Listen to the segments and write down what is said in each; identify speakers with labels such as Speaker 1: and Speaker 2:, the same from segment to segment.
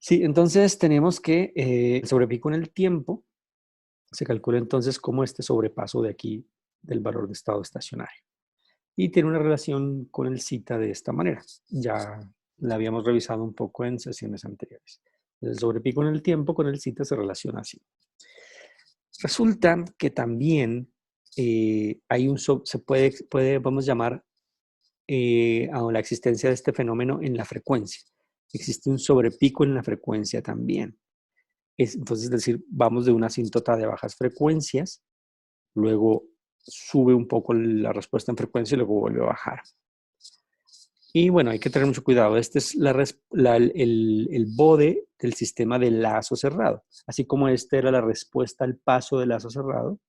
Speaker 1: Sí, entonces tenemos que el sobrepico en el tiempo se calcula entonces como este sobrepaso de aquí del valor de estado estacionario. Y tiene una relación con el zeta de esta manera. Ya la habíamos revisado un poco en sesiones anteriores. El sobrepico en el tiempo con el zeta se relaciona así. Resulta que también hay se puede, vamos a llamar a la existencia de este fenómeno en la frecuencia. Existe un sobrepico en la frecuencia también. Entonces, es decir, vamos de una asíntota de bajas frecuencias, luego sube un poco la respuesta en frecuencia y luego vuelve a bajar. Y bueno, hay que tener mucho cuidado. Este es el bode del sistema de lazo cerrado. Así como esta era la respuesta al paso de lazo cerrado,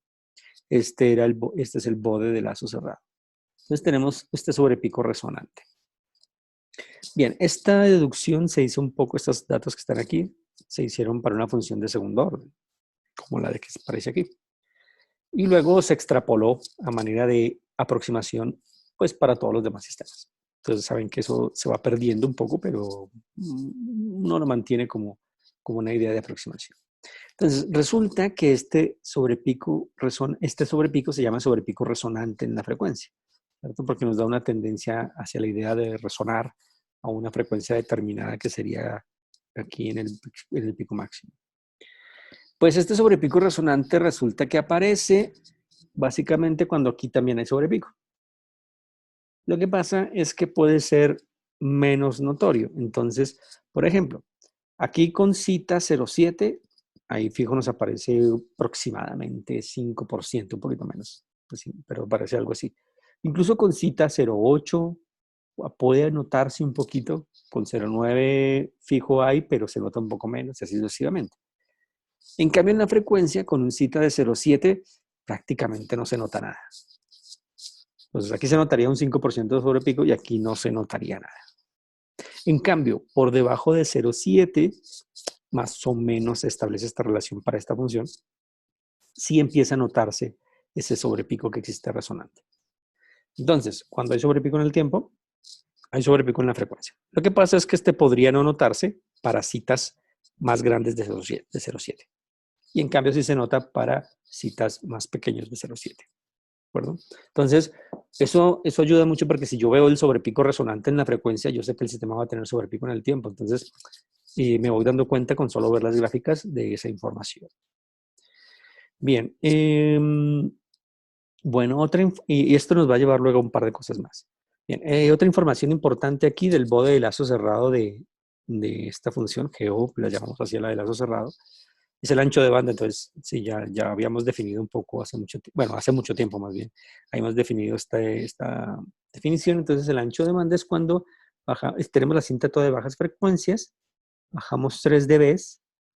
Speaker 1: este es el bode de lazo cerrado. Entonces tenemos este sobrepico resonante. Bien, esta deducción se hizo un poco, estos datos que están aquí, se hicieron para una función de segundo orden, como la de que aparece aquí. Y luego se extrapoló a manera de aproximación, pues para todos los demás sistemas. Entonces saben que eso se va perdiendo un poco, pero uno lo mantiene como una idea de aproximación. Entonces resulta que este sobrepico se llama sobrepico resonante en la frecuencia, ¿cierto? Porque nos da una tendencia hacia la idea de resonar a una frecuencia determinada que sería aquí en el pico máximo. Pues este sobrepico resonante resulta que aparece básicamente cuando aquí también hay sobrepico. Lo que pasa es que puede ser menos notorio. Entonces, por ejemplo, aquí con cita 0,7, ahí fijo nos aparece aproximadamente 5%, un poquito menos, pues sí, pero parece algo así. Incluso con cita 0,8 puede notarse un poquito, con 0,9 fijo hay, pero se nota un poco menos, y así sucesivamente. En cambio, en la frecuencia, con un cita de 0,7, prácticamente no se nota nada. Entonces, aquí se notaría un 5% de sobrepico y aquí no se notaría nada. En cambio, por debajo de 0,7, más o menos se establece esta relación para esta función, sí empieza a notarse ese sobrepico que existe resonante. Entonces, cuando hay sobrepico en el tiempo, hay sobrepico en la frecuencia. Lo que pasa es que este podría no notarse para citas más grandes de 0,7. Y en cambio sí se nota para citas más pequeñas de 0,7. ¿De acuerdo? Entonces, eso ayuda mucho porque si yo veo el sobrepico resonante en la frecuencia, yo sé que el sistema va a tener sobrepico en el tiempo. Entonces, me voy dando cuenta con solo ver las gráficas de esa información. Bien. Bueno, y esto nos va a llevar luego a un par de cosas más. Bien, otra información importante aquí del bode de lazo cerrado de esta función, GO, la llamamos así la de lazo cerrado, es el ancho de banda. Entonces, sí, ya habíamos definido un poco hace mucho tiempo, bueno, hace mucho tiempo más bien, habíamos definido esta definición. Entonces, el ancho de banda es cuando tenemos la cinta toda de bajas frecuencias, bajamos 3 dB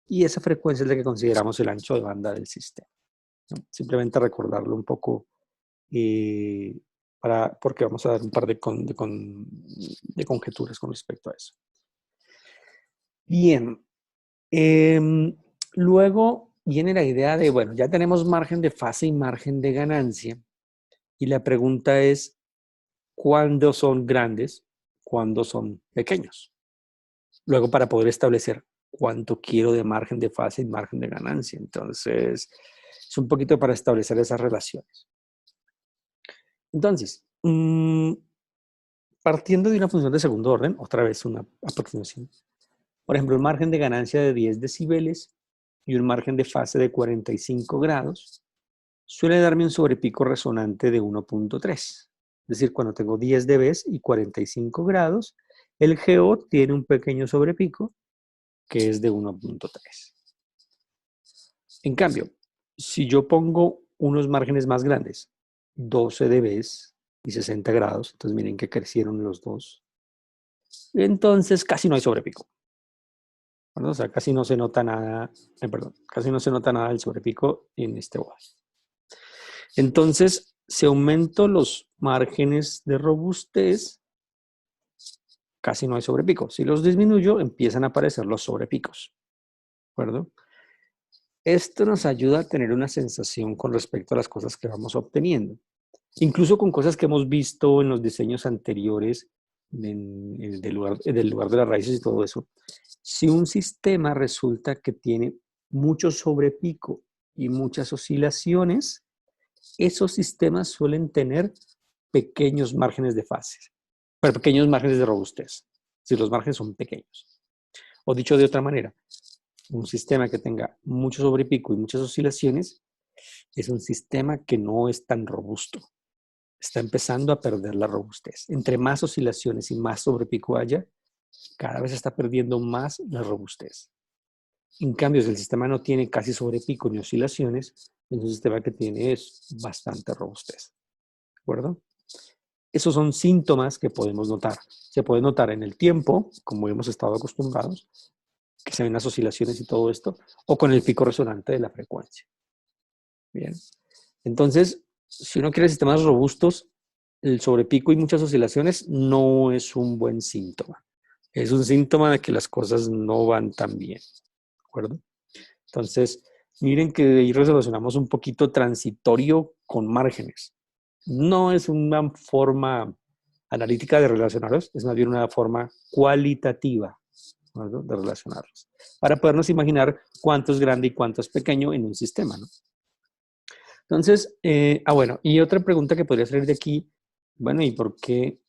Speaker 1: y esa frecuencia es la que consideramos el ancho de banda del sistema, ¿no? Simplemente recordarlo un poco porque vamos a dar un par de conjeturas con respecto a eso. Bien. Luego viene la idea de, bueno, ya tenemos margen de fase y margen de ganancia. Y la pregunta es, ¿cuándo son grandes? ¿Cuándo son pequeños? Luego, para poder establecer cuánto quiero de margen de fase y margen de ganancia. Entonces, es un poquito para establecer esas relaciones. Entonces, partiendo de una función de segundo orden, otra vez una aproximación. Por ejemplo, un margen de ganancia de 10 decibeles y un margen de fase de 45 grados suele darme un sobrepico resonante de 1.3. Es decir, cuando tengo 10 dB y 45 grados, el GO tiene un pequeño sobrepico que es de 1.3. En cambio, si yo pongo unos márgenes más grandes, 12 dB y 60 grados, entonces miren que crecieron los dos, entonces casi no hay sobrepico. O sea, casi no se nota nada, casi no se nota nada del sobrepico en este bode. Entonces, si aumento los márgenes de robustez, casi no hay sobrepico. Si los disminuyo, empiezan a aparecer los sobrepicos. ¿De acuerdo? Esto nos ayuda a tener una sensación con respecto a las cosas que vamos obteniendo. Incluso con cosas que hemos visto en los diseños anteriores del lugar de las raíces y todo eso. Si un sistema resulta que tiene mucho sobrepico y muchas oscilaciones, esos sistemas suelen tener pequeños márgenes de fase, pero pequeños márgenes de robustez, si los márgenes son pequeños. O dicho de otra manera, un sistema que tenga mucho sobrepico y muchas oscilaciones es un sistema que no es tan robusto. Está empezando a perder la robustez. Entre más oscilaciones y más sobrepico haya, cada vez está perdiendo más la robustez. En cambio, si el sistema no tiene casi sobrepico ni oscilaciones, es un sistema que tiene bastante robustez. ¿De acuerdo? Esos son síntomas que podemos notar. Se puede notar en el tiempo, como hemos estado acostumbrados, que se ven las oscilaciones y todo esto, o con el pico resonante de la frecuencia. Bien. Entonces, si uno quiere sistemas robustos, el sobrepico y muchas oscilaciones no es un buen síntoma. Es un síntoma de que las cosas no van tan bien. ¿De acuerdo? Entonces, miren que ahí relacionamos un poquito transitorio con márgenes. No es una forma analítica de relacionarlos, es más bien una forma cualitativa, ¿no?, de relacionarlos, para podernos imaginar cuánto es grande y cuánto es pequeño en un sistema, ¿no? Entonces, bueno, y otra pregunta que podría salir de aquí, bueno, ¿y por qué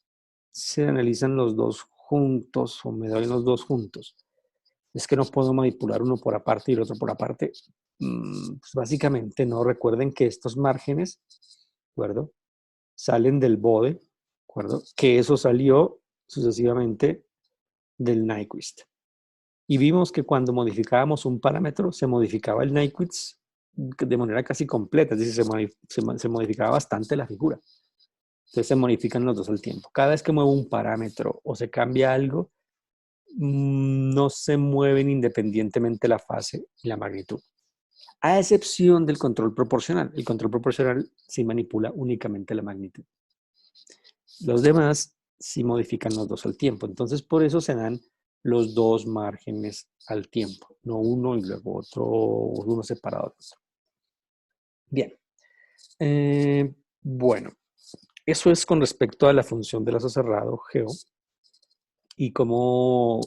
Speaker 1: se analizan los dos juntos o me doy los dos juntos? Es que no puedo manipular uno por aparte y el otro por aparte. Pues básicamente no. Recuerden que estos márgenes, ¿de acuerdo?, salen del bode, ¿de acuerdo?, que eso salió sucesivamente del Nyquist. Y vimos que cuando modificábamos un parámetro, se modificaba el Nyquist de manera casi completa, es decir, se modificaba bastante la figura. Entonces se modifican los dos al tiempo. Cada vez que muevo un parámetro o se cambia algo, no se mueven independientemente la fase y la magnitud, a excepción del control proporcional. El control proporcional sí manipula únicamente la magnitud. Los demás sí modifican los dos al tiempo. Entonces, por eso se dan los dos márgenes al tiempo, no uno y luego otro, uno separado del otro. Bien. Bueno, eso es con respecto a la función del lazo cerrado, geo, y cómo,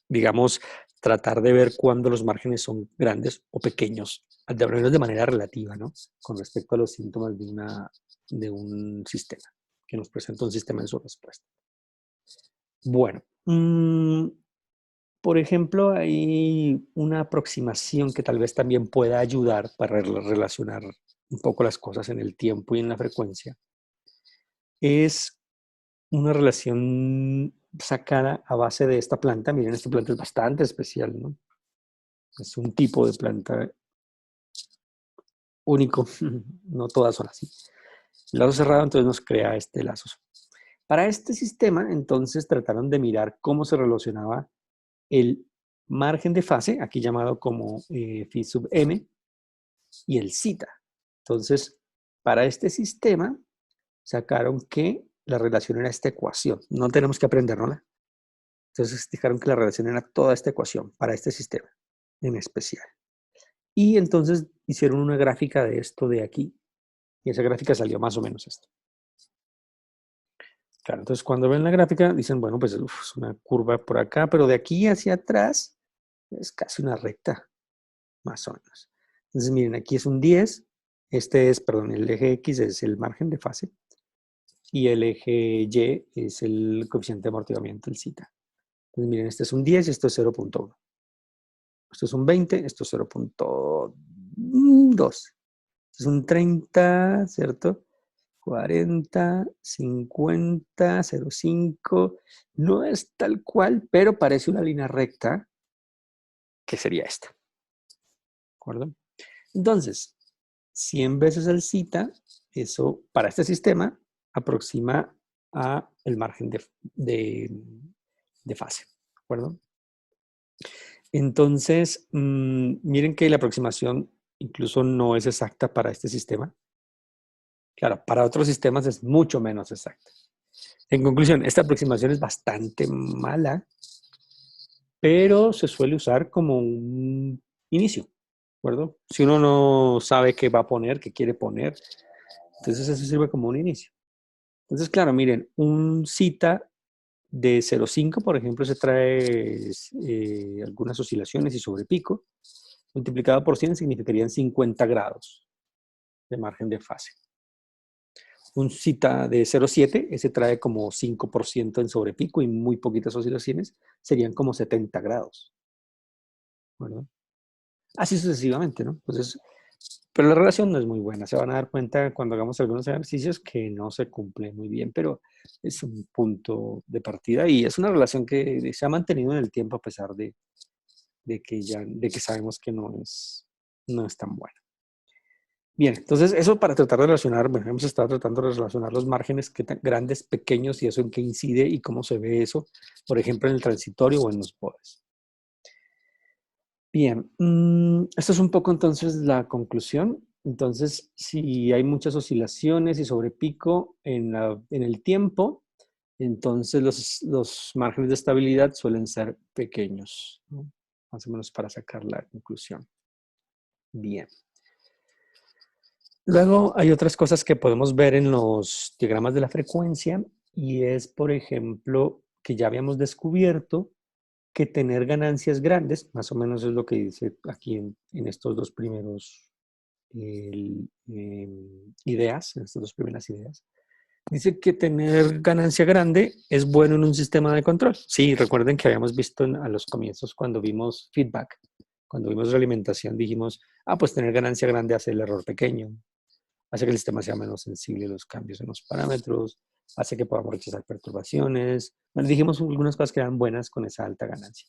Speaker 1: digamos, tratar de ver cuándo los márgenes son grandes o pequeños, de menos de manera relativa, ¿no?, con respecto a los síntomas de un sistema, que nos presenta un sistema en su respuesta. Bueno, por ejemplo, hay una aproximación que tal vez también pueda ayudar para relacionar un poco las cosas en el tiempo y en la frecuencia. Es una relación sacada a base de esta planta. Miren, esta planta es bastante especial, ¿no? Es un tipo de planta único, no todas son así. El lazo cerrado entonces nos crea este lazo. Para este sistema, entonces trataron de mirar cómo se relacionaba el margen de fase, aquí llamado como phi sub m, y el zeta. Entonces, para este sistema, sacaron que la relación era esta ecuación. No tenemos que aprendernosla. Entonces, dijeron que la relación era toda esta ecuación para este sistema en especial. Y entonces hicieron una gráfica de esto de aquí. Y esa gráfica salió más o menos esto. Claro, entonces cuando ven la gráfica dicen, bueno, pues es una curva por acá, pero de aquí hacia atrás es casi una recta, más o menos. Entonces miren, aquí es un 10, este es, perdón, el eje X es el margen de fase y el eje Y es el coeficiente de amortiguamiento, el zeta. Entonces miren, este es un 10 y esto es 0.1. Esto es un 20, esto es 0.2. Esto es un 30, ¿cierto? 40, 50, 0.5. No es tal cual, pero parece una línea recta, que sería esta. ¿De acuerdo? Entonces, 100 veces el zeta, eso para este sistema aproxima a el margen de fase. ¿De acuerdo? Entonces, miren que la aproximación incluso no es exacta para este sistema. Claro, para otros sistemas es mucho menos exacta. En conclusión, esta aproximación es bastante mala, pero se suele usar como un inicio, ¿de acuerdo? Si uno no sabe qué va a poner, qué quiere poner, entonces eso sirve como un inicio. Entonces, claro, miren, un zeta De 0,5, por ejemplo, se trae algunas oscilaciones y sobrepico. Multiplicado por 100 significarían 50 grados de margen de fase. Un cita de 0,7, ese trae como 5% en sobrepico y muy poquitas oscilaciones, serían como 70 grados. ¿Verdad? Así sucesivamente, ¿no? Entonces, pero la relación no es muy buena. Se van a dar cuenta cuando hagamos algunos ejercicios que no se cumple muy bien, pero es un punto de partida y es una relación que se ha mantenido en el tiempo a pesar de que sabemos que no es tan buena. Bien, entonces eso para tratar de relacionar, bueno, hemos estado tratando de relacionar los márgenes grandes, pequeños y eso en qué incide y cómo se ve eso, por ejemplo, en el transitorio o en los bordes. Bien, esto es un poco entonces la conclusión. Entonces, si hay muchas oscilaciones y sobrepico en el tiempo, entonces los márgenes de estabilidad suelen ser pequeños, ¿no? Más o menos para sacar la conclusión. Bien. Luego hay otras cosas que podemos ver en los diagramas de la frecuencia y es, por ejemplo, que ya habíamos descubierto que tener ganancias grandes, más o menos es lo que dice aquí en estos dos primeros ideas, en estas dos primeras ideas. Dice que tener ganancia grande es bueno en un sistema de control. Sí, recuerden que habíamos visto a los comienzos cuando vimos feedback, cuando vimos realimentación, dijimos, pues tener ganancia grande hace el error pequeño, hace que el sistema sea menos sensible a los cambios en los parámetros, hace que podamos rechazar perturbaciones. Bueno, dijimos algunas cosas que eran buenas con esa alta ganancia.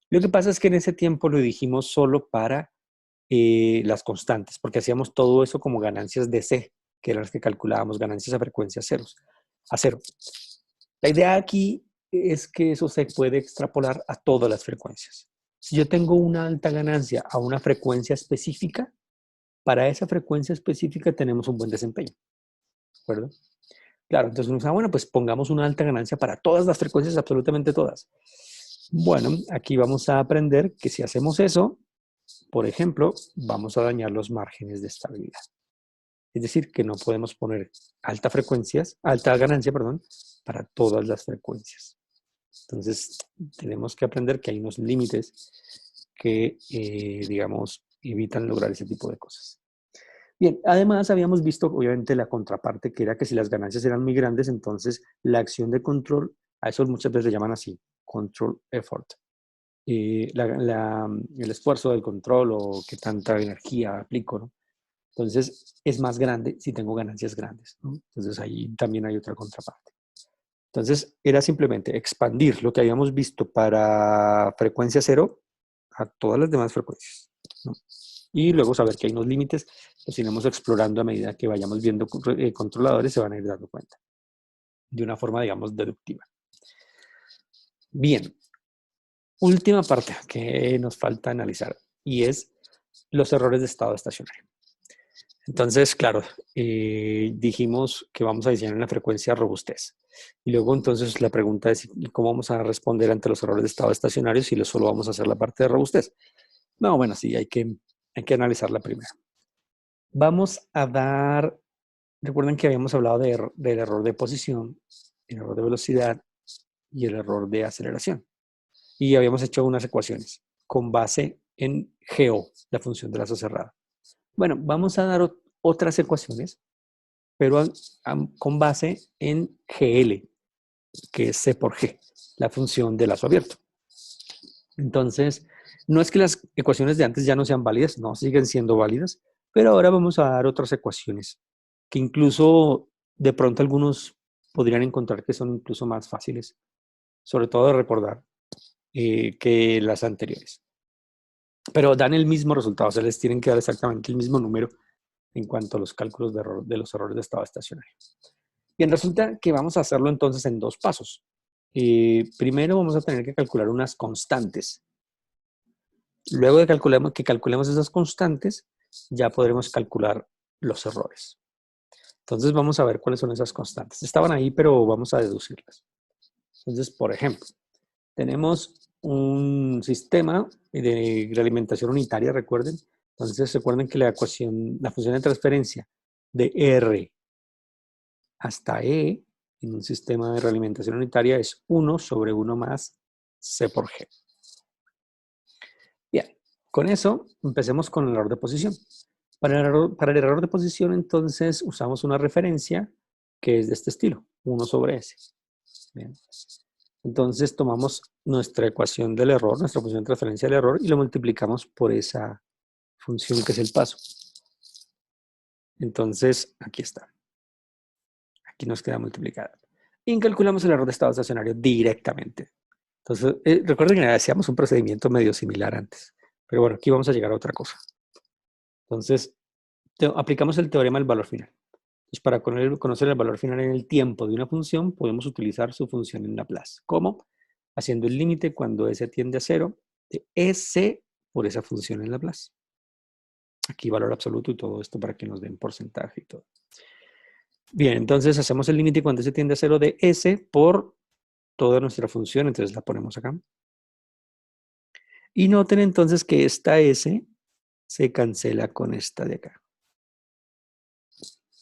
Speaker 1: Lo que pasa es que en ese tiempo lo dijimos solo para las constantes, porque hacíamos todo eso como ganancias de C, que eran las que calculábamos, ganancias a frecuencia a cero. La idea aquí es que eso se puede extrapolar a todas las frecuencias. Si yo tengo una alta ganancia a una frecuencia específica, para esa frecuencia específica tenemos un buen desempeño. ¿De acuerdo? Claro, entonces uno dice, bueno, pues pongamos una alta ganancia para todas las frecuencias, absolutamente todas. Bueno, aquí vamos a aprender que si hacemos eso, por ejemplo, vamos a dañar los márgenes de estabilidad. Es decir, que no podemos poner alta ganancia, perdón, para todas las frecuencias. Entonces, tenemos que aprender que hay unos límites que, digamos, evitan lograr ese tipo de cosas. Bien, además habíamos visto obviamente la contraparte, que era que si las ganancias eran muy grandes, entonces la acción de control, a eso muchas veces le llaman así, control effort. El esfuerzo del control o qué tanta energía aplico, ¿no? Entonces es más grande si tengo ganancias grandes, ¿no? Entonces ahí también hay otra contraparte. Entonces era simplemente expandir lo que habíamos visto para frecuencia cero a todas las demás frecuencias, ¿no? Y luego saber que hay unos límites, los iremos explorando a medida que vayamos viendo controladores, se van a ir dando cuenta. De una forma, digamos, deductiva. Bien. Última parte que nos falta analizar y es los errores de estado estacionario. Entonces, claro, dijimos que vamos a diseñar una frecuencia robustez. Y luego entonces la pregunta es cómo vamos a responder ante los errores de estado estacionario si solo vamos a hacer la parte de robustez. No, bueno, sí, hay que analizarla primero. Vamos a dar, recuerden que habíamos hablado del error de posición, el error de velocidad y el error de aceleración. Y habíamos hecho unas ecuaciones con base en GO, la función de lazo cerrado. Bueno, vamos a dar otras ecuaciones, pero con base en GL, que es C por G, la función de lazo abierto. Entonces, no es que las ecuaciones de antes ya no sean válidas, no, siguen siendo válidas, pero ahora vamos a dar otras ecuaciones que incluso de pronto algunos podrían encontrar que son incluso más fáciles, sobre todo de recordar que las anteriores. Pero dan el mismo resultado, o sea, les tienen que dar exactamente el mismo número en cuanto a los cálculos de los errores de estado estacionario. Bien, resulta que vamos a hacerlo entonces en dos pasos. Primero vamos a tener que calcular unas constantes. Luego de que calculemos esas constantes, ya podremos calcular los errores. Entonces vamos a ver cuáles son esas constantes. Estaban ahí, pero vamos a deducirlas. Entonces, por ejemplo, tenemos un sistema de realimentación unitaria, recuerden. Entonces, recuerden que la función de transferencia de R hasta E en un sistema de realimentación unitaria es 1 sobre 1 más C por G. Bien, con eso empecemos con el error de posición. Para el error de posición, entonces, usamos una referencia que es de este estilo, 1 sobre S. Bien. Entonces, tomamos nuestra ecuación del error, nuestra función de transferencia del error, y lo multiplicamos por esa función que es el paso. Entonces, aquí está. Aquí nos queda multiplicada. Y calculamos el error de estado estacionario directamente. Entonces, recuerden que hacíamos un procedimiento medio similar antes. Pero bueno, aquí vamos a llegar a otra cosa. Entonces, aplicamos el teorema del valor final. Entonces, para conocer el valor final en el tiempo de una función, podemos utilizar su función en Laplace. ¿Cómo? Haciendo el límite cuando S tiende a 0 de S por esa función en Laplace. Aquí valor absoluto y todo esto para que nos den porcentaje y todo. Bien, entonces hacemos el límite cuando S tiende a 0 de S por toda nuestra función. Entonces la ponemos acá. Y noten entonces que esta S se cancela con esta de acá.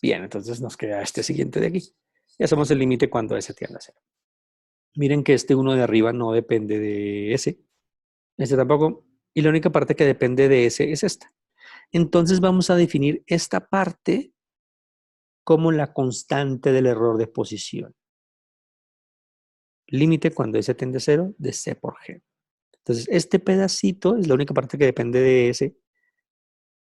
Speaker 1: Bien, entonces nos queda este siguiente de aquí. Y hacemos el límite cuando S tiende a 0. Miren que este 1 de arriba no depende de S. Este tampoco. Y la única parte que depende de S es esta. Entonces vamos a definir esta parte como la constante del error de posición. Límite cuando S tiende a 0 de C por G. Entonces este pedacito es la única parte que depende de S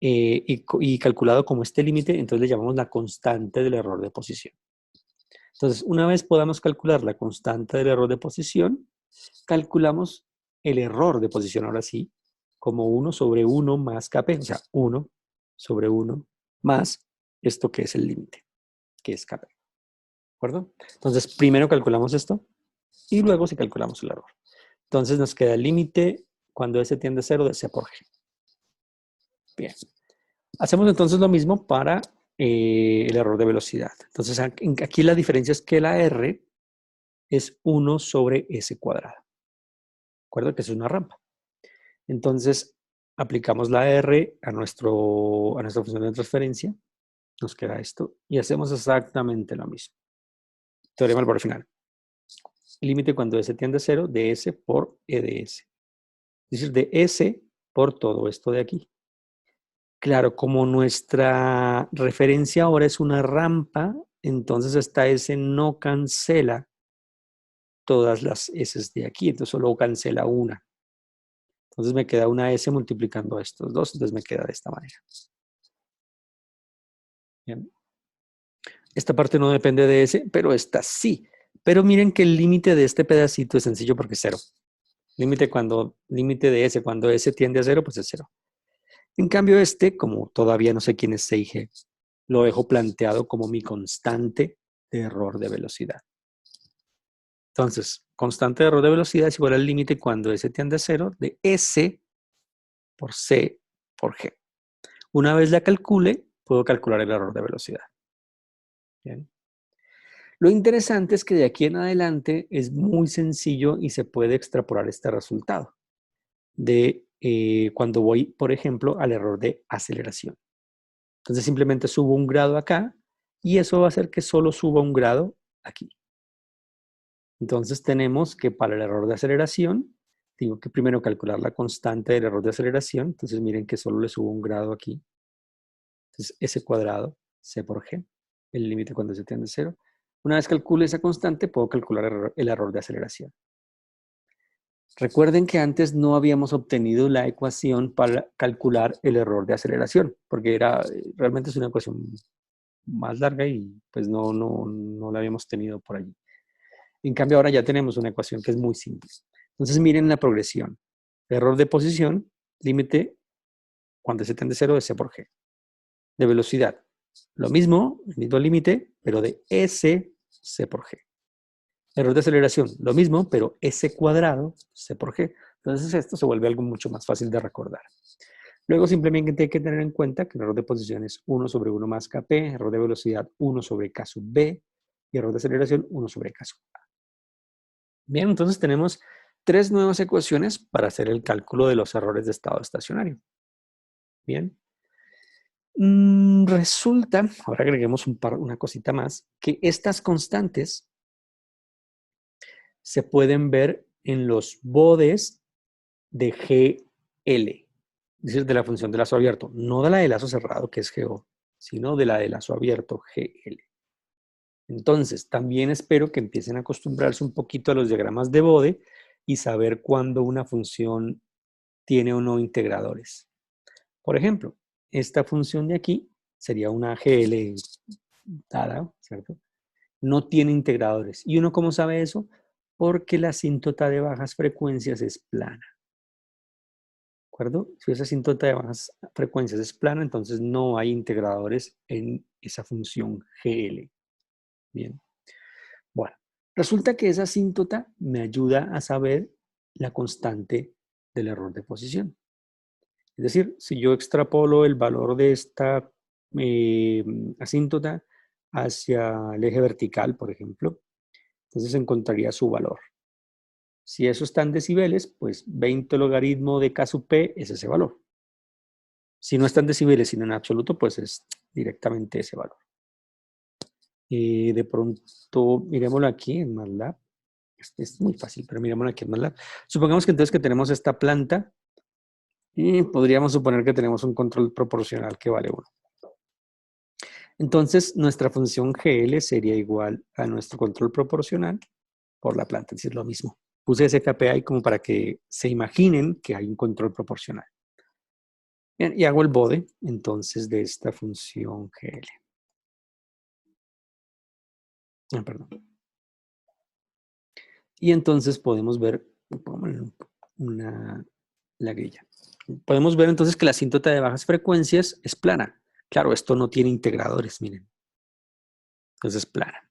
Speaker 1: y calculado como este límite, entonces le llamamos la constante del error de posición. Entonces, una vez podamos calcular la constante del error de posición, calculamos el error de posición ahora sí, como 1 sobre 1 más Kp, o sea, 1 sobre 1 más esto que es el límite, que es Kp. ¿De acuerdo? Entonces, primero calculamos esto y luego sí calculamos el error. Entonces, nos queda el límite cuando S tiende a 0 de C por G. Bien. Hacemos entonces lo mismo para el error de velocidad. Entonces, aquí la diferencia es que la R es 1 sobre S cuadrado. ¿De acuerdo? Que es una rampa. Entonces, aplicamos la R a nuestra función de transferencia. Nos queda esto. Y hacemos exactamente lo mismo. Teorema del valor final. Límite cuando S tiende a 0 de S por E de S. Es decir, de S por todo esto de aquí. Claro, como nuestra referencia ahora es una rampa, entonces esta S no cancela todas las S de aquí, entonces solo cancela una. Entonces me queda una S multiplicando a estos dos, entonces me queda de esta manera. Bien. Esta parte no depende de S, pero esta sí. Pero miren que el límite de este pedacito es sencillo porque es 0. Límite de S, cuando S tiende a 0, pues es 0. En cambio este, como todavía no sé quién es C y G, lo dejo planteado como mi constante de error de velocidad. Entonces, constante de error de velocidad es igual al límite cuando S tiende a 0 de S por C por G. Una vez la calcule, puedo calcular el error de velocidad. Bien. Lo interesante es que de aquí en adelante es muy sencillo y se puede extrapolar este resultado de cuando voy, por ejemplo, al error de aceleración. Entonces simplemente subo un grado acá y eso va a hacer que solo suba un grado aquí. Entonces tenemos que para el error de aceleración, tengo que primero calcular la constante del error de aceleración. Entonces miren que solo le subo un grado aquí. Entonces S cuadrado, C por G, el límite cuando se tiende a 0. Una vez calcule esa constante, puedo calcular el error de aceleración. Recuerden que antes no habíamos obtenido la ecuación para calcular el error de aceleración, porque realmente es una ecuación más larga y pues no la habíamos tenido por allí. En cambio, ahora ya tenemos una ecuación que es muy simple. Entonces, miren la progresión. Error de posición, límite cuando se tiende a 0 de C por G. De velocidad, lo mismo, el mismo límite, pero de S, C por G. Error de aceleración, lo mismo, pero S cuadrado, C por G. Entonces esto se vuelve algo mucho más fácil de recordar. Luego simplemente hay que tener en cuenta que el error de posición es 1 sobre 1 más Kp, error de velocidad 1 sobre K sub B y error de aceleración 1 sobre K sub A. Bien, entonces tenemos 3 nuevas ecuaciones para hacer el cálculo de los errores de estado estacionario. Bien. Resulta, ahora agreguemos una cosita más, que estas constantes se pueden ver en los bodes de GL, es decir, de la función de lazo abierto, no de la de lazo cerrado, que es GO, sino de la de lazo abierto, GL. Entonces, también espero que empiecen a acostumbrarse un poquito a los diagramas de bode y saber cuándo una función tiene o no integradores. Por ejemplo, esta función de aquí sería una GL dada, ¿cierto? No tiene integradores. ¿Y uno cómo sabe eso? Porque la asíntota de bajas frecuencias es plana. ¿De acuerdo? Si esa asíntota de bajas frecuencias es plana, entonces no hay integradores en esa función GL. Bien. Bueno, resulta que esa asíntota me ayuda a saber la constante del error de posición. Es decir, si yo extrapolo el valor de esta asíntota hacia el eje vertical, por ejemplo, entonces encontraría su valor. Si eso está en decibeles, pues 20 logaritmo de K sub P es ese valor. Si no está en decibeles, sino en absoluto, pues es directamente ese valor. De pronto, miremoslo aquí en MATLAB. Este es muy fácil, pero miremoslo aquí en MATLAB. Supongamos que entonces que tenemos esta planta y podríamos suponer que tenemos un control proporcional que vale 1. Entonces, nuestra función GL sería igual a nuestro control proporcional por la planta, es decir, lo mismo. Puse ese FAP ahí como para que se imaginen que hay un control proporcional. Bien, y hago el bode, entonces, de esta función GL. Perdón. Y entonces podemos ver, la grilla. Podemos ver entonces que la asíntota de bajas frecuencias es plana. Claro, esto no tiene integradores, miren. Entonces es plana.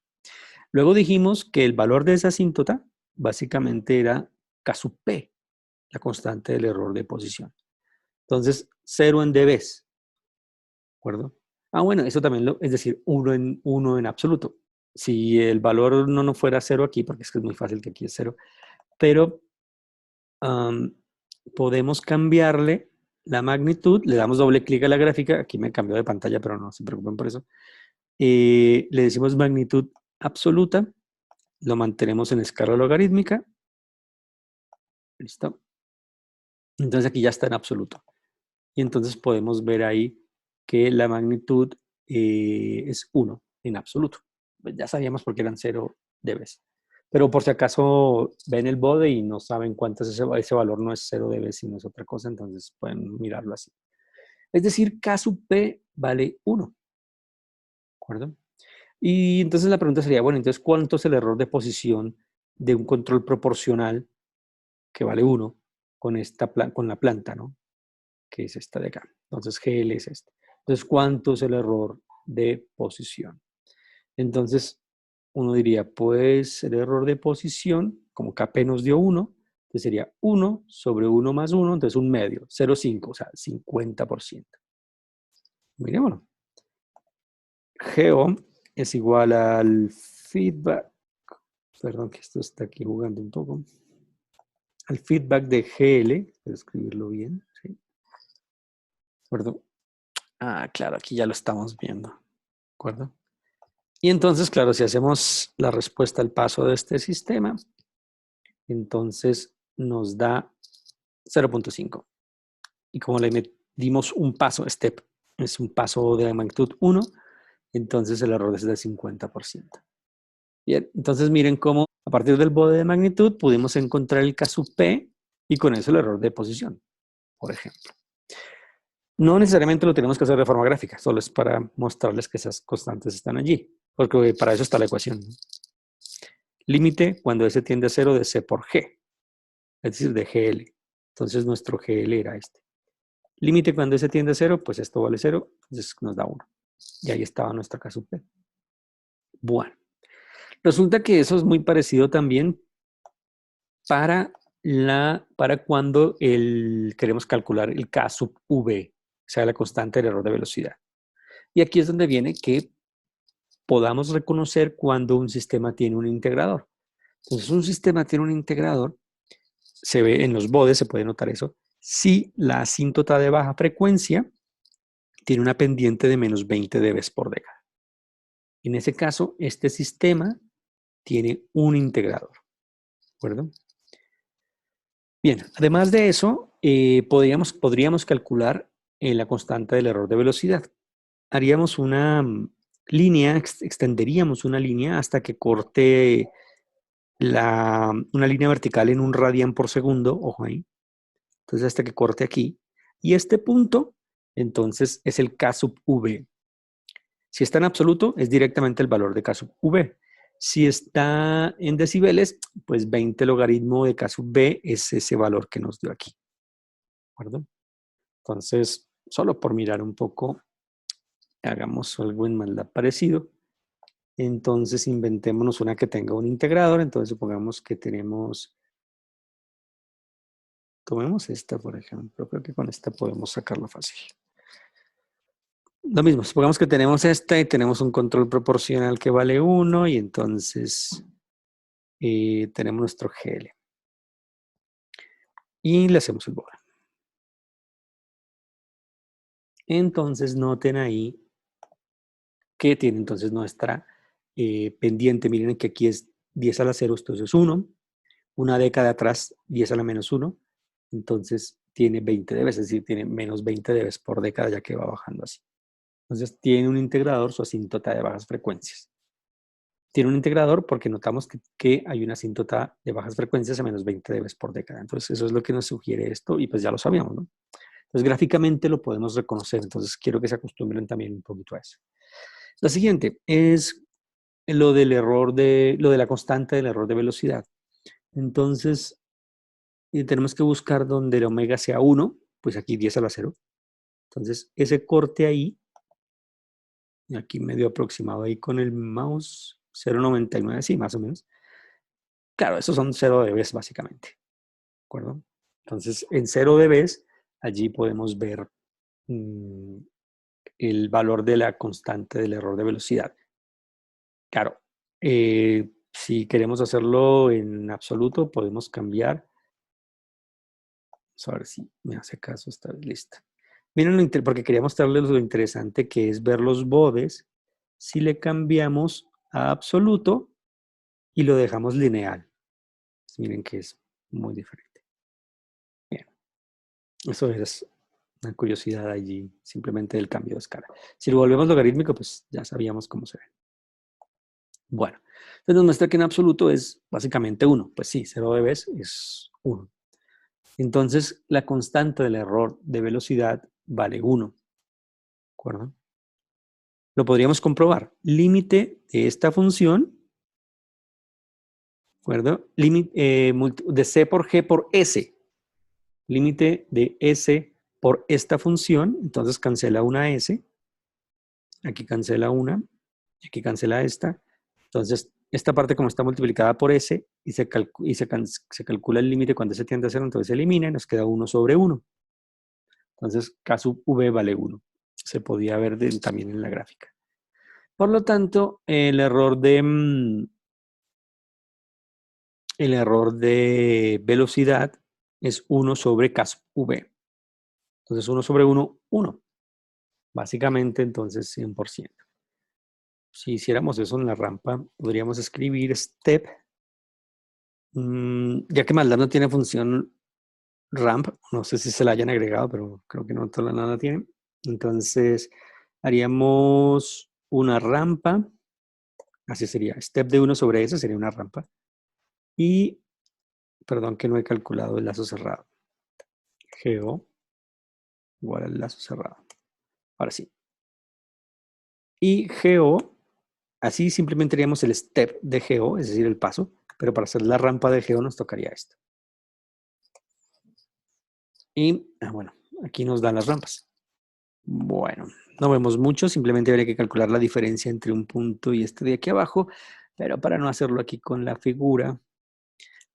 Speaker 1: Luego dijimos que el valor de esa asíntota básicamente era K sub P, la constante del error de posición. Entonces, 0 en dBs. ¿De acuerdo? Bueno, eso también es decir, 1 en absoluto. Si el valor no fuera 0 aquí, porque es que es muy fácil que aquí es 0, pero podemos cambiarle la magnitud, le damos doble clic a la gráfica, aquí me cambió de pantalla, pero no se preocupen por eso. Le decimos magnitud absoluta, lo mantenemos en escala logarítmica. Listo. Entonces aquí ya está en absoluto. Y entonces podemos ver ahí que la magnitud es 1 en absoluto. Pues ya sabíamos porque eran 0 dB. Pero por si acaso ven el bode y no saben cuánto es ese valor, no es 0 dB, sino es otra cosa, entonces pueden mirarlo así. Es decir, K sub P vale 1. ¿De acuerdo? Y entonces la pregunta sería, bueno, entonces, ¿cuánto es el error de posición de un control proporcional que vale 1 con la planta, ¿no? Que es esta de acá. Entonces, GL es este. Entonces, ¿cuánto es el error de posición? Entonces, uno diría, pues el error de posición, como KP nos dio 1, entonces sería 1 sobre 1 más 1, entonces un medio, 0,5, o sea, 50%. Mirémoslo. GO es igual al feedback, perdón que esto está aquí jugando un poco, al feedback de GL, voy a escribirlo bien, ¿sí? ¿Acuerdo? Claro, aquí ya lo estamos viendo, ¿de acuerdo? Y entonces, claro, si hacemos la respuesta al paso de este sistema, entonces nos da 0,5. Y como le dimos un paso, step, es un paso de magnitud 1, entonces el error es del 50%. Bien, entonces miren cómo a partir del bode de magnitud pudimos encontrar el K sub P y con eso el error de posición, por ejemplo. No necesariamente lo tenemos que hacer de forma gráfica, solo es para mostrarles que esas constantes están allí, porque para eso está la ecuación. Límite cuando S tiende a 0 de C por G, es decir, de GL. Entonces nuestro GL era este. Límite cuando S tiende a 0, pues esto vale 0, entonces nos da 1. Y ahí estaba nuestra K sub P. Bueno, resulta que eso es muy parecido también para cuando queremos calcular el K sub V, o sea, la constante del error de velocidad. Y aquí es donde viene que podamos reconocer cuando un sistema tiene un integrador. Entonces, un sistema tiene un integrador, se ve en los bodes, se puede notar eso, si la asíntota de baja frecuencia tiene una pendiente de menos 20 dB por década. En ese caso, este sistema tiene un integrador. acuerdo? Bien, además de eso, podríamos calcular la constante del error de velocidad. Haríamos una línea, extenderíamos una línea hasta que corte una línea vertical en 1 radián por segundo, ojo ahí, entonces hasta que corte aquí, y este punto, entonces es el K sub V. Si está en absoluto, es directamente el valor de K sub V. Si está en decibeles, pues 20 logaritmo de K sub V es ese valor que nos dio aquí, ¿de acuerdo? Entonces, solo por mirar un poco, hagamos algo en MATLAB parecido. Entonces, inventémonos una que tenga un integrador. Entonces, supongamos que tomemos esta, por ejemplo. Creo que con esta podemos sacarlo fácil. Lo mismo, supongamos que tenemos esta y tenemos un control proporcional que vale 1 y entonces tenemos nuestro GL. Y le hacemos el borde. Entonces, noten ahí que tiene entonces nuestra pendiente. Miren que aquí es 10 a la 0, esto es 1. Una década atrás, 10 a la menos 1. Entonces, tiene 20 dB, es decir, tiene menos 20 dB por década, ya que va bajando así. Entonces, tiene un integrador su asíntota de bajas frecuencias. Tiene un integrador porque notamos que hay una asíntota de bajas frecuencias a menos 20 dB por década. Entonces, eso es lo que nos sugiere esto y pues ya lo sabíamos, ¿no? Entonces, gráficamente lo podemos reconocer. Entonces, quiero que se acostumbren también un poquito a eso. La siguiente es lo de la constante del error de velocidad. Entonces, tenemos que buscar donde el omega sea 1, pues aquí 10 a la 0. Entonces, ese corte ahí, aquí medio aproximado ahí con el mouse, 0,99, sí, más o menos. Claro, esos son 0 dB básicamente, ¿de acuerdo? Entonces, en 0 dB, allí podemos ver el valor de la constante del error de velocidad. Claro, si queremos hacerlo en absoluto, podemos cambiar. Vamos a ver si me hace caso esta vez. Listo. Miren, porque quería mostrarles lo interesante que es ver los bodes si le cambiamos a absoluto y lo dejamos lineal. Pues miren que es muy diferente. Bien, eso es una curiosidad allí, simplemente del cambio de escala. Si lo volvemos logarítmico, pues ya sabíamos cómo se ve. Bueno, entonces nos muestra que en absoluto es básicamente 1. Pues sí, 0 dB es 1. Entonces, la constante del error de velocidad vale 1. ¿De acuerdo? Lo podríamos comprobar. Límite de esta función, ¿de acuerdo? Límite de C por G por S. Límite de S por esta función. Entonces, cancela una S. Aquí cancela una. Aquí cancela esta. Entonces, esta parte como está multiplicada por S y se calcula el límite cuando S tiende a 0, entonces se elimina y nos queda 1 sobre 1. Entonces, K sub V vale 1. Se podía ver también en la gráfica. Por lo tanto, el error de velocidad es 1 sobre K sub V. Entonces, 1 sobre 1, 1. Básicamente, entonces, 100%. Si hiciéramos eso en la rampa, podríamos escribir step. Ya que MATLAB no tiene función ramp, no sé si se la hayan agregado, pero creo que no toda nada tiene. Entonces, haríamos una rampa. Así sería. Step de 1 sobre S sería una rampa. Y, perdón que no he calculado el lazo cerrado. GO igual al lazo cerrado. Ahora sí. Y GO, así simplemente haríamos el step de GO, es decir, el paso, pero para hacer la rampa de GO nos tocaría esto. Y, bueno, aquí nos dan las rampas. Bueno, no vemos mucho, simplemente habría que calcular la diferencia entre un punto y este de aquí abajo, pero para no hacerlo aquí con la figura,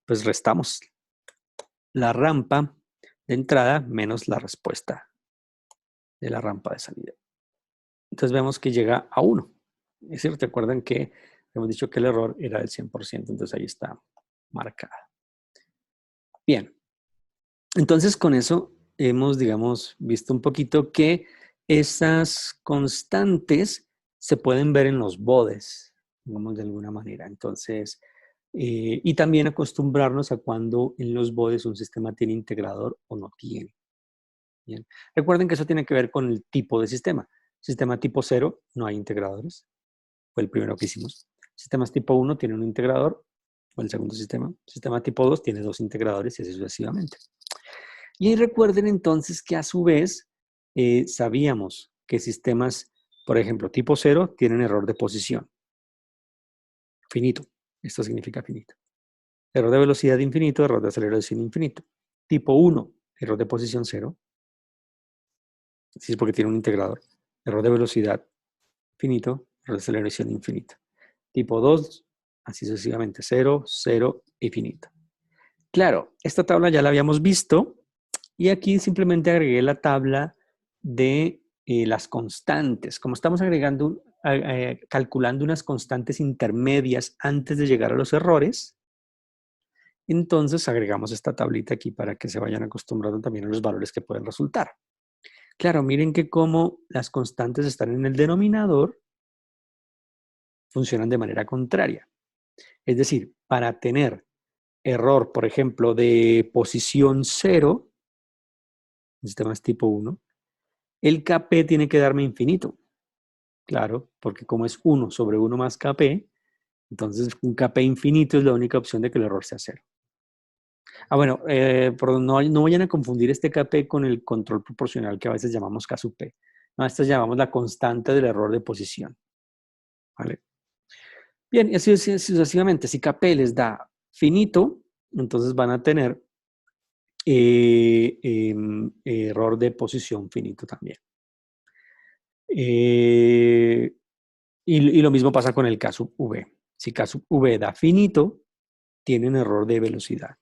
Speaker 1: pues restamos la rampa de entrada menos la respuesta de la rampa de salida. Entonces vemos que llega a 1. Es decir, recuerdan que hemos dicho que el error era del 100%, entonces ahí está marcada. Bien, entonces con eso hemos, digamos, visto un poquito que esas constantes se pueden ver en los bodes, digamos de alguna manera. Entonces, Y también acostumbrarnos a cuando en los BODES un sistema tiene integrador o no tiene. Bien. Recuerden que eso tiene que ver con el tipo de sistema. Sistema tipo 0 no hay integradores. Fue el primero que hicimos. Sistemas tipo 1 tienen un integrador, o el segundo sistema. Sistema tipo 2 tiene 2 integradores y así sucesivamente. Y recuerden entonces que a su vez sabíamos que sistemas, por ejemplo, tipo 0 tienen error de posición. Finito. Esto significa finito. Error de velocidad infinito, error de aceleración infinito. Tipo 1, error de posición 0. Sí, es porque tiene un integrador. Error de velocidad finito, error de aceleración infinito. Tipo 2, así sucesivamente, 0, 0 y finito. Claro, esta tabla ya la habíamos visto y aquí simplemente agregué la tabla de las constantes. Como estamos calculando unas constantes intermedias antes de llegar a los errores, entonces agregamos esta tablita aquí para que se vayan acostumbrando también a los valores que pueden resultar. Claro, miren que como las constantes están en el denominador, funcionan de manera contraria. Es decir, para tener error, por ejemplo, de posición 0, sistemas tipo 1, el Kp tiene que darme infinito. Claro, porque como es 1 sobre 1 más Kp, entonces un Kp infinito es la única opción de que el error sea 0. Bueno, pero no vayan a confundir este Kp con el control proporcional que a veces llamamos K sub P. No, esta llamamos la constante del error de posición. ¿Vale? Bien, y así sucesivamente. Si Kp les da finito, entonces van a tener error de posición finito también. Y lo mismo pasa con el K sub V. Si K sub V da finito, tienen error de velocidad,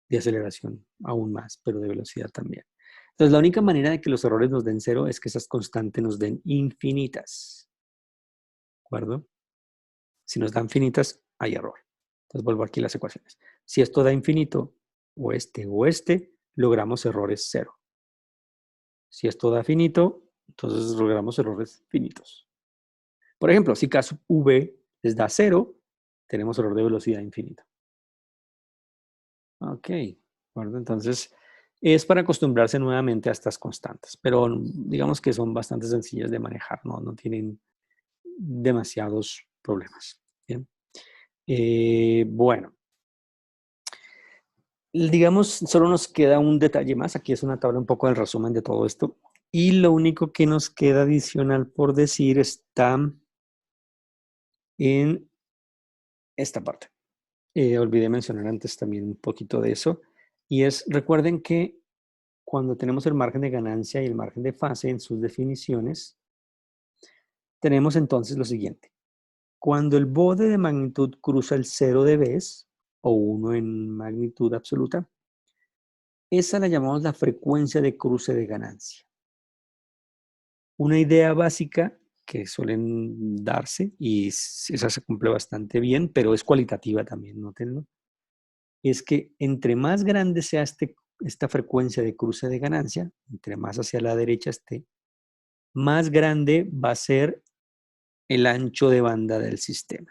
Speaker 1: de aceleración aún más, pero de velocidad también. Entonces, la única manera de que los errores nos den 0 es que esas constantes nos den infinitas. ¿De acuerdo? Si nos dan finitas, hay error. Entonces, vuelvo aquí a las ecuaciones. Si esto da infinito, o este, logramos errores 0. Si esto da finito, entonces logramos errores finitos. Por ejemplo, si K sub V les da 0, tenemos error de velocidad infinita. Ok, bueno, entonces es para acostumbrarse nuevamente a estas constantes, pero digamos que son bastante sencillas de manejar, no tienen demasiados problemas. Bien. Bueno, digamos, solo nos queda un detalle más. Aquí es una tabla un poco del resumen de todo esto. Y lo único que nos queda adicional por decir está en esta parte. Olvidé mencionar antes también un poquito de eso. Y es, recuerden que cuando tenemos el margen de ganancia y el margen de fase en sus definiciones, tenemos entonces lo siguiente. Cuando el bode de magnitud cruza el 0 de vez, o 1 en magnitud absoluta, esa la llamamos la frecuencia de cruce de ganancia. Una idea básica que suelen darse, y esa se cumple bastante bien, pero es cualitativa también, nótenlo, es que entre más grande sea esta frecuencia de cruce de ganancia, entre más hacia la derecha esté, más grande va a ser el ancho de banda del sistema,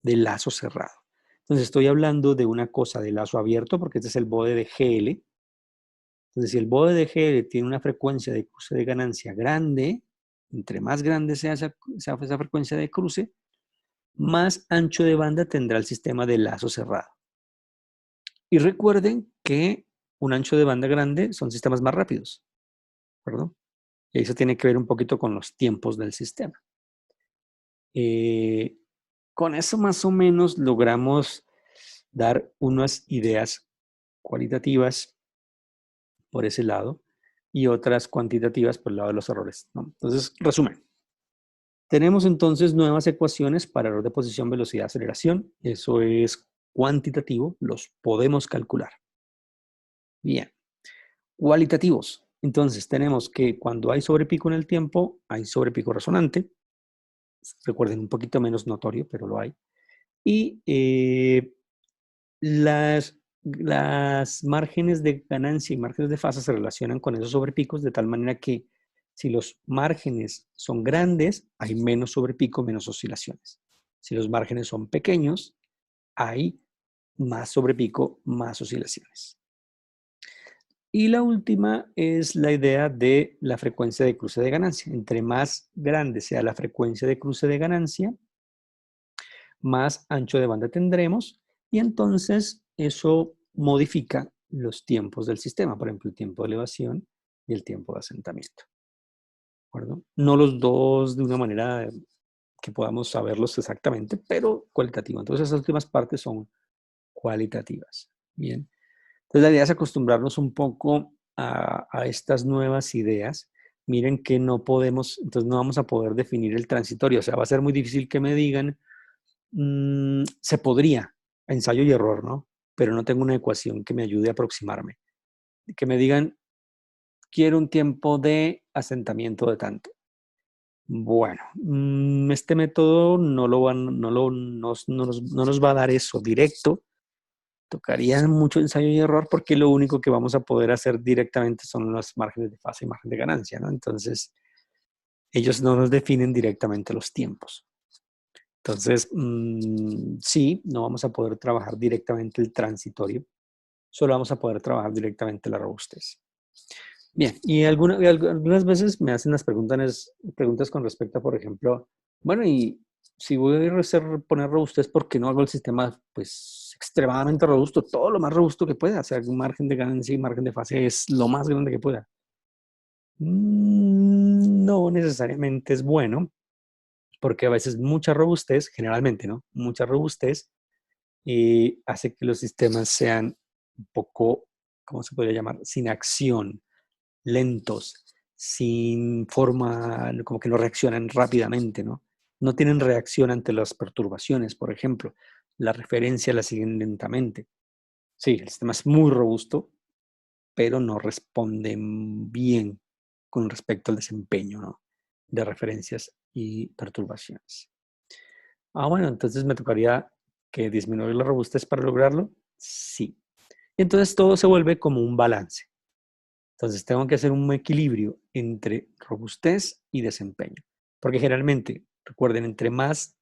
Speaker 1: del lazo cerrado. Entonces estoy hablando de una cosa de lazo abierto, porque este es el bode de GL. Entonces, si el bode de GL tiene una frecuencia de cruce de ganancia grande, entre más grande sea esa frecuencia de cruce, más ancho de banda tendrá el sistema de lazo cerrado. Y recuerden que un ancho de banda grande son sistemas más rápidos, ¿verdad? Y eso tiene que ver un poquito con los tiempos del sistema. Con eso más o menos logramos dar unas ideas cualitativas por ese lado y otras cuantitativas por el lado de los errores, ¿no? Entonces, resumen. Tenemos entonces nuevas ecuaciones para error de posición, velocidad, aceleración. Eso es cuantitativo, los podemos calcular. Bien. Cualitativos. Entonces, tenemos que cuando hay sobrepico en el tiempo, hay sobrepico resonante. Recuerden, un poquito menos notorio, pero lo hay. Y las márgenes de ganancia y márgenes de fase se relacionan con esos sobrepicos de tal manera que si los márgenes son grandes, hay menos sobrepico, menos oscilaciones. Si los márgenes son pequeños, hay más sobrepico, más oscilaciones. Y la última es la idea de la frecuencia de cruce de ganancia. Entre más grande sea la frecuencia de cruce de ganancia, más ancho de banda tendremos y entonces eso modifica los tiempos del sistema, por ejemplo, el tiempo de elevación y el tiempo de asentamiento. ¿De acuerdo? No los dos de una manera que podamos saberlos exactamente, pero cualitativo. Entonces esas últimas partes son cualitativas. Bien. Entonces la idea es acostumbrarnos un poco a estas nuevas ideas. Miren que no podemos, entonces no vamos a poder definir el transitorio. O sea, va a ser muy difícil que me digan, se podría, ensayo y error, ¿no? Pero no tengo una ecuación que me ayude a aproximarme. Que me digan, quiero un tiempo de asentamiento de tanto. Bueno, este método no nos va a dar eso directo. Tocaría mucho ensayo y error porque lo único que vamos a poder hacer directamente son los márgenes de fase y margen de ganancia, ¿no? Entonces, ellos no nos definen directamente los tiempos. Entonces, sí, no vamos a poder trabajar directamente el transitorio, solo vamos a poder trabajar directamente la robustez. Bien, y algunas veces me hacen las preguntas con respecto a, por ejemplo, bueno, y si voy a poner robustez, ¿por qué no hago el sistema pues extremadamente robusto? Todo lo más robusto que pueda, o sea, un margen de ganancia y margen de fase es lo más grande que pueda. No necesariamente es bueno, porque a veces mucha robustez, generalmente, ¿no? Mucha robustez hace que los sistemas sean un poco, ¿cómo se podría llamar? Sin acción, lentos, sin forma, como que no reaccionan rápidamente, ¿no? No tienen reacción ante las perturbaciones, por ejemplo. La referencia la siguen lentamente. Sí, el sistema es muy robusto, pero no responde bien con respecto al desempeño, ¿no? De referencias y perturbaciones. Bueno, entonces me tocaría que disminuir la robustez para lograrlo. Sí. Entonces todo se vuelve como un balance. Entonces tengo que hacer un equilibrio entre robustez y desempeño. Porque generalmente, recuerden, entre más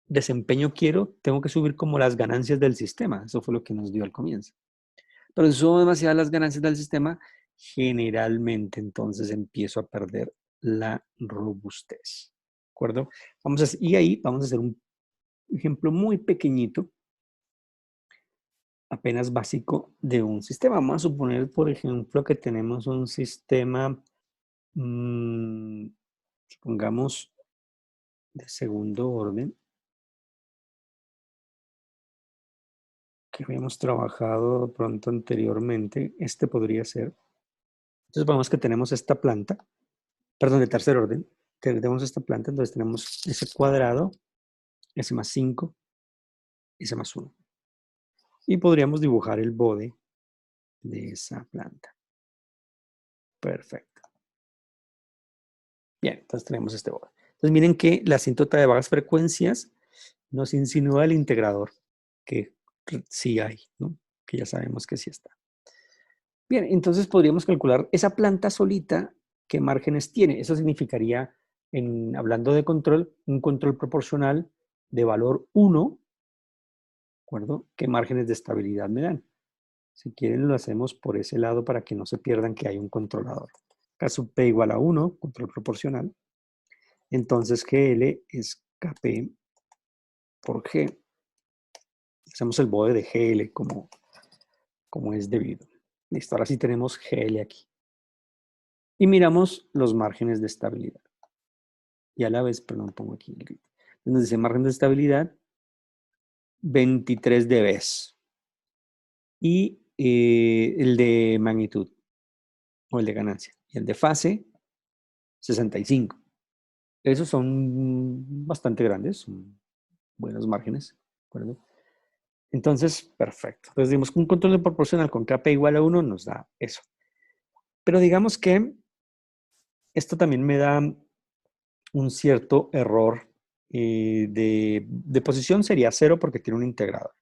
Speaker 1: desempeño quiero, tengo que subir como las ganancias del sistema. Eso fue lo que nos dio al comienzo. Pero si subo demasiado las ganancias del sistema, generalmente entonces empiezo a perder la robustez. ¿De acuerdo? Y ahí vamos a hacer un ejemplo muy pequeñito, apenas básico de un sistema. Vamos a suponer, por ejemplo, que tenemos un sistema, supongamos, de segundo orden, que habíamos trabajado pronto anteriormente. Este podría ser. Entonces, vamos que tenemos esta planta, perdón, de tercer orden. Tenemos esta planta, entonces tenemos ese cuadrado, ese más 5, ese más 1. Y podríamos dibujar el bode de esa planta. Perfecto. Bien, entonces tenemos este bode. Entonces miren que la asíntota de bajas frecuencias nos insinúa el integrador, que sí hay, ¿no? Que ya sabemos que sí está. Bien, entonces podríamos calcular esa planta solita, qué márgenes tiene. Eso significaría, hablando de control, un control proporcional de valor 1, ¿de acuerdo? ¿Qué márgenes de estabilidad me dan? Si quieren lo hacemos por ese lado para que no se pierdan que hay un controlador. K sub P igual a 1, control proporcional. Entonces GL es KP por G. Hacemos el bode de GL como es debido. Listo, ahora sí tenemos GL aquí. Y miramos los márgenes de estabilidad. Y a la vez, perdón, pongo aquí el grid. Nos dice margen de estabilidad 23 dB. Y el de magnitud o el de ganancia. Y el de fase 65. Esos son bastante grandes, son buenos márgenes. ¿De acuerdo? Entonces, perfecto. Entonces, digamos que un control de proporcional con KP igual a 1 nos da eso. Pero digamos que esto también me da un cierto error de posición, sería 0 porque tiene un integrador.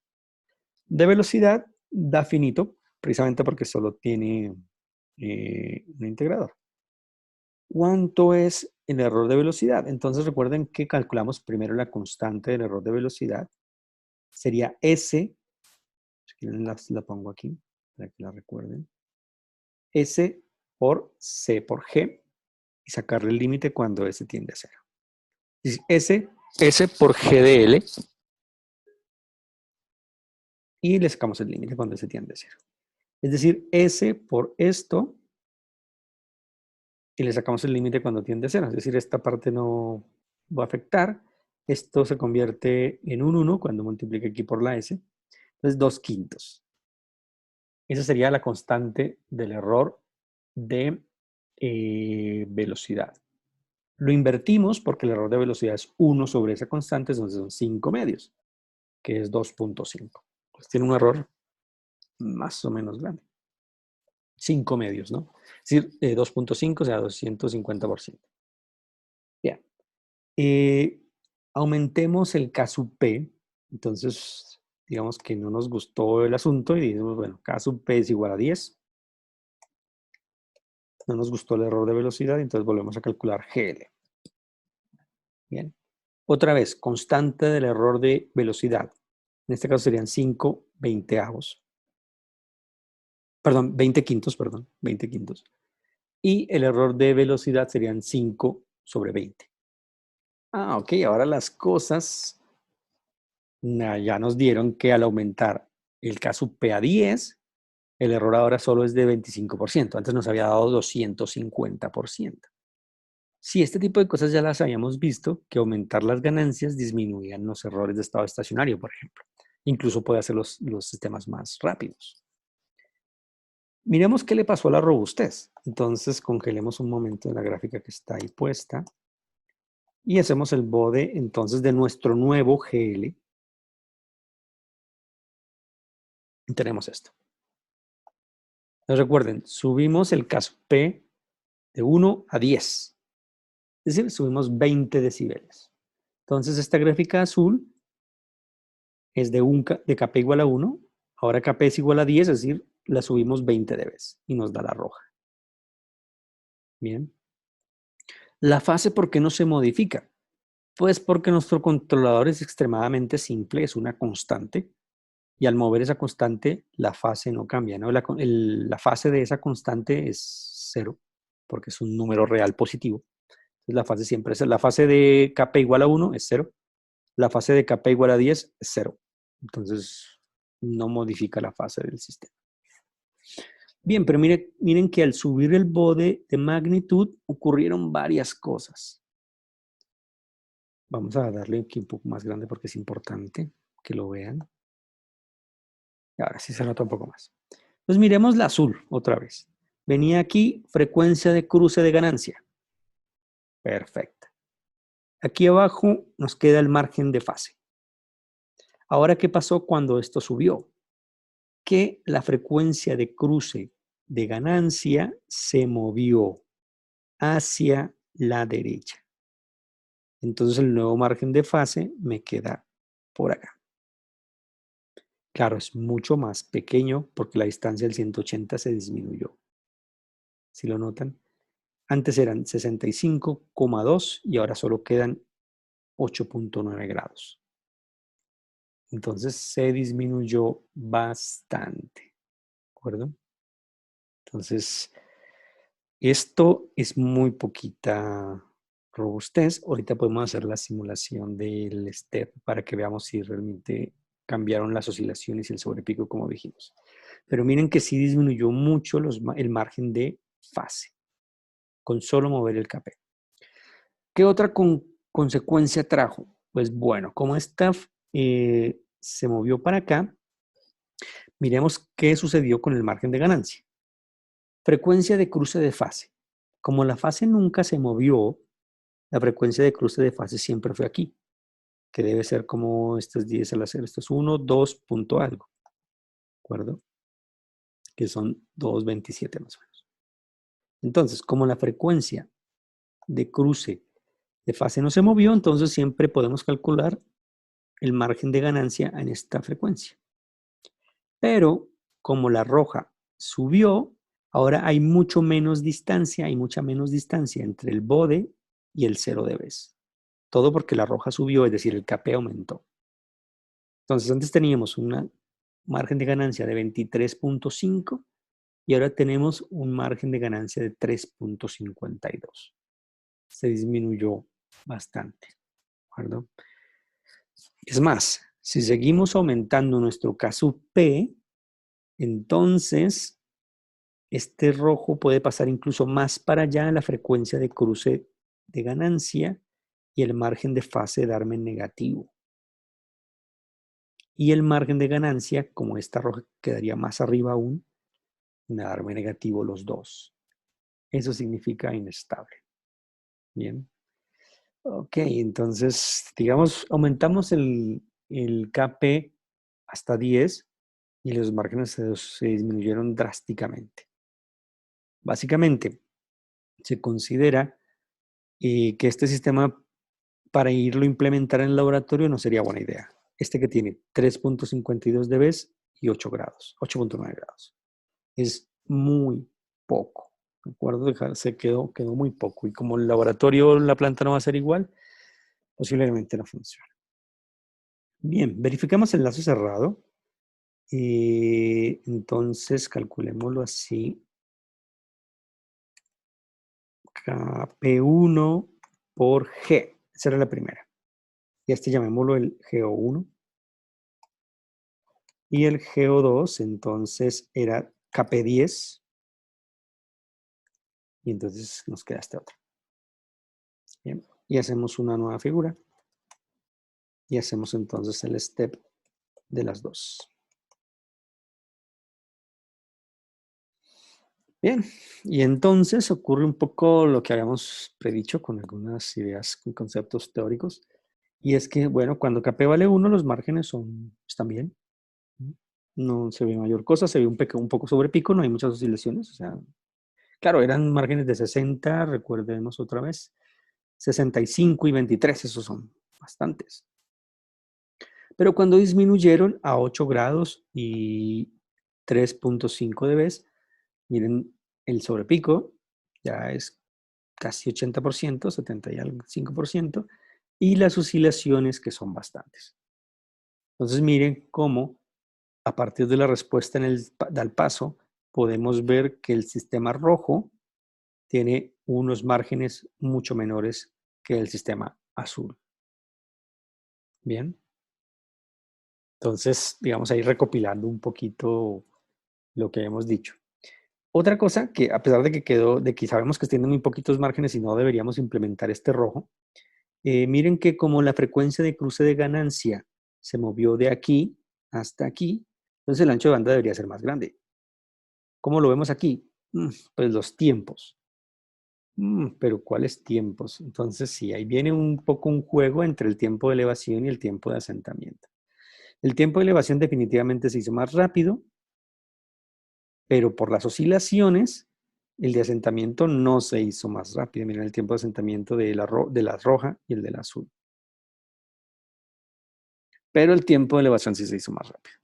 Speaker 1: De velocidad da finito, precisamente porque solo tiene un integrador. ¿Cuánto es el error de velocidad. Entonces recuerden que calculamos primero la constante del error de velocidad. Sería S, si quieren la pongo aquí para que la recuerden. S por C por G y sacarle el límite cuando S tiende a 0. S por G de L y le sacamos el límite cuando S tiende a 0. Es decir, S por esto y le sacamos el límite cuando tiende a 0. Es decir, esta parte no va a afectar. Esto se convierte en un 1 cuando multiplica aquí por la S. Entonces, 2/5. Esa sería la constante del error de velocidad. Lo invertimos porque el error de velocidad es 1 sobre esa constante, entonces son 5/2, que es 2.5. Pues tiene un error más o menos grande. 5/2, ¿no? Es decir, 2.5, o sea, 250%. Bien. Aumentemos el K sub P. Entonces, digamos que no nos gustó el asunto y decimos, bueno, K sub P es igual a 10. No nos gustó el error de velocidad, entonces volvemos a calcular GL. Bien. Otra vez, constante del error de velocidad. En este caso serían 5/20. Perdón, 20/5, perdón, 20/5. Y el error de velocidad serían 5 sobre 20. Ah, ok, ahora las cosas ya nos dieron que al aumentar el K sub P a 10, el error ahora solo es de 25%. Antes nos había dado 250%. Sí, este tipo de cosas ya las habíamos visto, que aumentar las ganancias disminuían los errores de estado estacionario, por ejemplo. Incluso puede hacer los sistemas más rápidos. Miremos qué le pasó a la robustez. Entonces, congelemos un momento en la gráfica que está ahí puesta. Y hacemos el bode, entonces, de nuestro nuevo GL. Y tenemos esto. Entonces, recuerden, subimos el K sub P de 1 a 10. Es decir, subimos 20 decibeles. Entonces, esta gráfica azul es de Kp igual a 1. Ahora Kp es igual a 10, es decir, la subimos 20 dB y nos da la roja. Bien. La fase, ¿por qué no se modifica? Pues porque nuestro controlador es extremadamente simple, es una constante. Y al mover esa constante, la fase no cambia, ¿no? La fase de esa constante es 0, porque es un número real positivo. Entonces la fase siempre es la fase de Kp igual a 1 es 0. La fase de Kp igual a 10 es 0. Entonces no modifica la fase del sistema. Bien, pero miren que al subir el bode de magnitud ocurrieron varias cosas. Vamos a darle aquí un poco más grande porque es importante que lo vean. Y ahora sí se nota un poco más. Pues miremos la azul otra vez. Venía aquí frecuencia de cruce de ganancia. Perfecto. Aquí abajo nos queda el margen de fase. Ahora, ¿qué pasó cuando esto subió? Que la frecuencia de cruce de ganancia se movió hacia la derecha. Entonces el nuevo margen de fase me queda por acá. Claro, es mucho más pequeño porque la distancia del 180 se disminuyó. ¿Sí lo notan? Antes eran 65,2 y ahora solo quedan 8.9 grados. Entonces se disminuyó bastante. ¿De acuerdo? Entonces, esto es muy poquita robustez. Ahorita podemos hacer la simulación del step para que veamos si realmente cambiaron las oscilaciones y el sobrepico como dijimos. Pero miren que sí disminuyó mucho el margen de fase con solo mover el Kp. ¿Qué otra consecuencia trajo? Pues bueno, como esta se movió para acá, miremos qué sucedió con el margen de ganancia. Frecuencia de cruce de fase. Como la fase nunca se movió, la frecuencia de cruce de fase siempre fue aquí, que debe ser como estos 10 al hacer, esto es 1, 2 punto algo, ¿de acuerdo? Que son 2,27 más o menos. Entonces, como la frecuencia de cruce de fase no se movió, entonces siempre podemos calcular el margen de ganancia en esta frecuencia. Pero como la roja subió, ahora hay mucha menos distancia entre el bode y el 0 dBs. Todo porque la roja subió, es decir, el KP aumentó. Entonces antes teníamos un margen de ganancia de 23.5 y ahora tenemos un margen de ganancia de 3.52. Se disminuyó bastante, ¿de acuerdo? Es más, si seguimos aumentando nuestro caso P, entonces este rojo puede pasar incluso más para allá en la frecuencia de cruce de ganancia y el margen de fase darme negativo. Y el margen de ganancia, como esta roja quedaría más arriba aún, darme negativo los dos. Eso significa inestable. Bien. Ok, entonces, digamos, aumentamos el KP hasta 10 y los márgenes se disminuyeron drásticamente. Básicamente, se considera que este sistema, para irlo a implementar en el laboratorio, no sería buena idea. Este que tiene 3.52 dBs y 8 grados, 8.9 grados. Es muy poco. ¿De acuerdo? Se quedó muy poco. Y como el laboratorio, la planta no va a ser igual, posiblemente no funcione. Bien, verificamos el lazo cerrado. Entonces, calculémoslo así. Kp1 por G. Esa era la primera. Y este llamémoslo el GO1. Y el GO2, entonces, era Kp10. Y entonces nos queda este otro. Bien. Y hacemos una nueva figura. Y hacemos entonces el step de las dos. Bien, y entonces ocurre un poco lo que habíamos predicho con algunas ideas, con conceptos teóricos, y es que, bueno, cuando KP vale 1, los márgenes están bien, no se ve mayor cosa, se ve un poco sobre pico, no hay muchas oscilaciones, o sea, claro, eran márgenes de 60, recuerdemos otra vez, 65 y 23, esos son bastantes. Pero cuando disminuyeron a 8 grados y 3.5 dBs, miren, el sobrepico ya es casi 80%, 75%, y las oscilaciones que son bastantes. Entonces miren cómo a partir de la respuesta al paso podemos ver que el sistema rojo tiene unos márgenes mucho menores que el sistema azul. Bien. Entonces, digamos ahí recopilando un poquito lo que hemos dicho. Otra cosa que a pesar de que sabemos que tienen muy poquitos márgenes y no deberíamos implementar este rojo, miren que como la frecuencia de cruce de ganancia se movió de aquí hasta aquí, entonces el ancho de banda debería ser más grande. ¿Cómo lo vemos aquí? Pues los tiempos. Pero ¿cuáles tiempos? Entonces sí, ahí viene un poco un juego entre el tiempo de elevación y el tiempo de asentamiento. El tiempo de elevación definitivamente se hizo más rápido, pero por las oscilaciones, el de asentamiento no se hizo más rápido. Miren el tiempo de asentamiento de la roja y el del azul. Pero el tiempo de elevación sí se hizo más rápido.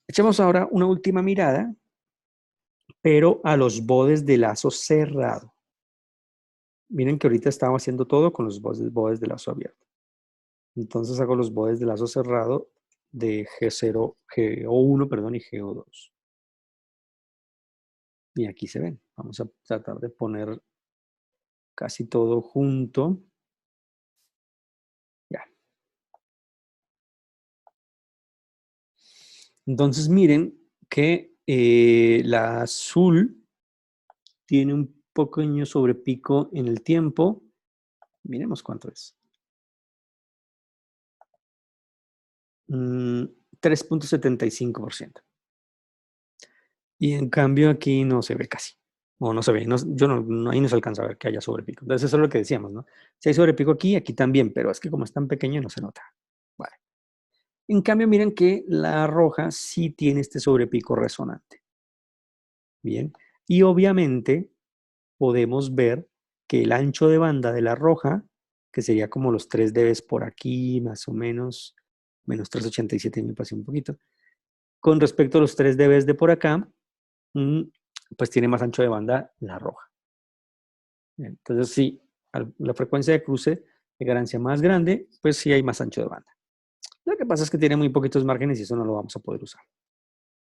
Speaker 1: Echemos ahora una última mirada, pero a los bodes de lazo cerrado. Miren que ahorita estamos haciendo todo con los bodes de lazo abierto. Entonces hago los bodes de lazo cerrado de G0, GO1, perdón, y GO2. Y aquí se ven. Vamos a tratar de poner casi todo junto. Ya. Entonces miren que la azul tiene un pequeño sobrepico en el tiempo. Miremos cuánto es. 3.75%. Y en cambio aquí no se ve casi. O no se ve. Ahí no se alcanza a ver que haya sobrepico. Entonces eso es lo que decíamos, ¿no? Si hay sobrepico aquí, aquí también. Pero es que como es tan pequeño no se nota. Vale. En cambio, miren que la roja sí tiene este sobrepico resonante. Bien. Y obviamente podemos ver que el ancho de banda de la roja, que sería como los 3 dBs por aquí, más o menos, menos 387, me pasé un poquito, con respecto a los 3 dBs de por acá, pues tiene más ancho de banda la roja. Entonces, sí, la frecuencia de cruce de ganancia más grande, pues sí hay más ancho de banda. Lo que pasa es que tiene muy poquitos márgenes y eso no lo vamos a poder usar.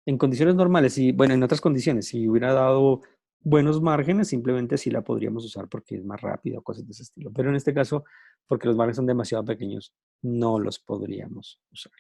Speaker 1: En condiciones normales, y bueno, en otras condiciones, si hubiera dado buenos márgenes, simplemente sí la podríamos usar porque es más rápida o cosas de ese estilo. Pero en este caso, porque los márgenes son demasiado pequeños, no los podríamos usar.